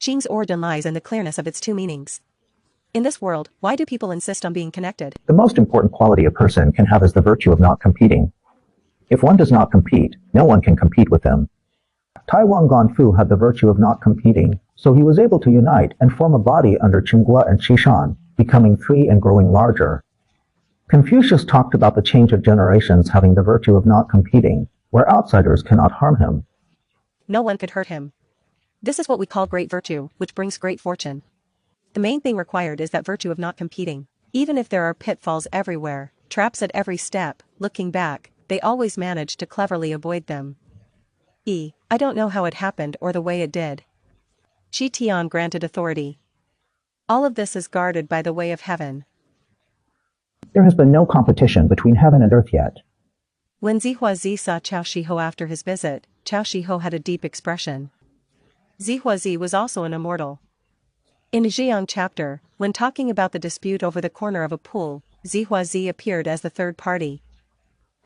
Qing's origin lies in the clearness of its two meanings. In this world, why do people insist on being connected? The most important quality a person can have is the virtue of not competing. If one does not compete, no one can compete with them. Tai Wang Gonfu had the virtue of not competing, so he was able to unite and form a body under Qinghua and Qishan, becoming three and growing larger. Confucius talked about the change of generations having the virtue of not competing, where outsiders cannot harm him. No one could hurt him. This is what we call great virtue, which brings great fortune. The main thing required is that virtue of not competing. Even if there are pitfalls everywhere, traps at every step, looking back, they always manage to cleverly avoid them. I don't know how it happened or the way it did. Qi Tian granted authority. All of this is guarded by the way of heaven. There has been no competition between heaven and earth yet. When Zhuangzi saw Cao Shiho after his visit, Cao Shiho had a deep expression. Zhuangzi was also an immortal. In Zhiang chapter, when talking about the dispute over the corner of a pool, Zhuangzi appeared as the third party.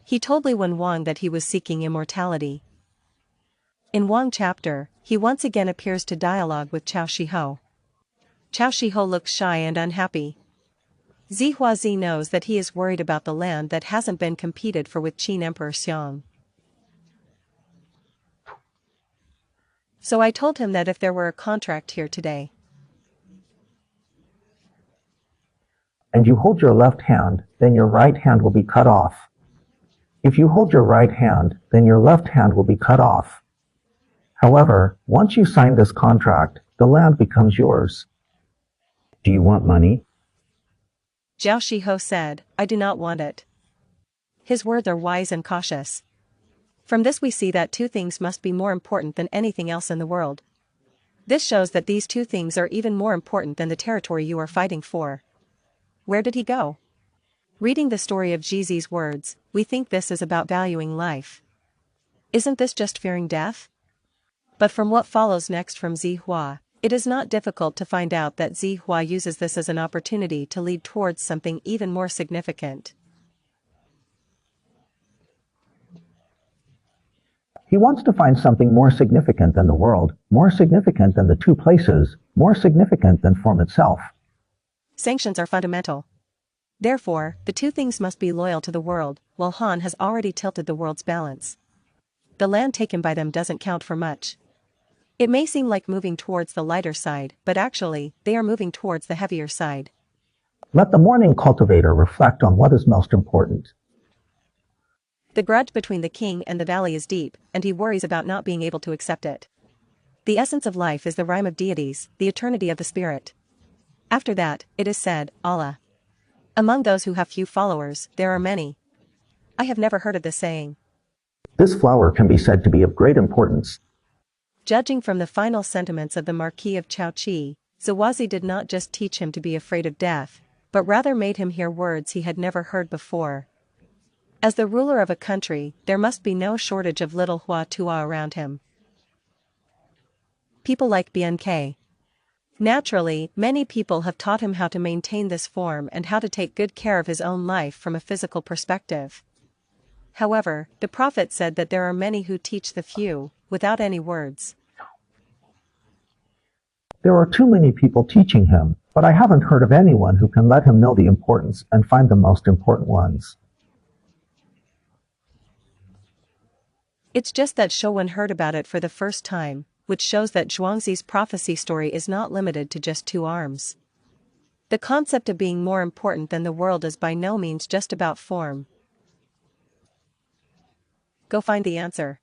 He told Li Wenwang that he was seeking immortality. In Wang chapter, he once again appears to dialogue with Cao Shiho. Cao Shiho looks shy and unhappy. Zhuangzi knows that he is worried about the land that hasn't been competed for with Qin Emperor Xiong. So I told him that if there were a contract here today, and you hold your left hand, then your right hand will be cut off. If you hold your right hand, then your left hand will be cut off. However, once you sign this contract, the land becomes yours. Do you want money? Zhao Shiho said, I do not want it. His words are wise and cautious. From this we see that two things must be more important than anything else in the world. This shows that these two things are even more important than the territory you are fighting for. Where did he go? Reading the story of Jizi's words, we think this is about valuing life. Isn't this just fearing death? But from what follows next from Zihua, it is not difficult to find out that Zihua uses this as an opportunity to lead towards something even more significant. He wants to find something more significant than the world, more significant than the two places, more significant than form itself. Sanctions are fundamental. Therefore, the two things must be loyal to the world, while Han has already tilted the world's balance. The land taken by them doesn't count for much. It may seem like moving towards the lighter side, but actually, they are moving towards the heavier side. Let the morning cultivator reflect on what is most important. The grudge between the king and the valley is deep, and he worries about not being able to accept it. The essence of life is the rhyme of deities, the eternity of the spirit. After that, it is said, Allah. Among those who have few followers, there are many. I have never heard of this saying. This flower can be said to be of great importance. Judging from the final sentiments of the Marquis of Chaoqi, Zhuangzi did not just teach him to be afraid of death, but rather made him hear words he had never heard before. As the ruler of a country, there must be no shortage of little Hua Tua around him. People like BNK. Naturally, many people have taught him how to maintain this form and how to take good care of his own life from a physical perspective. However, the Prophet said that there are many who teach the few, without any words. There are too many people teaching him, but I haven't heard of anyone who can let him know the importance and find the most important ones. It's just that Shouwen heard about it for the first time, which shows that Zhuangzi's prophecy story is not limited to just two arms. The concept of being more important than the world is by no means just about form. Go find the answer.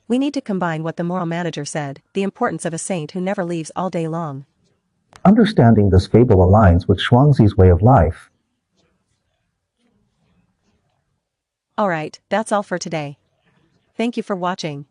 We need to combine what the moral manager said, the importance of a saint who never leaves all day long. Understanding this fable aligns with Zhuangzi's way of life. Alright, that's all for today. Thank you for watching.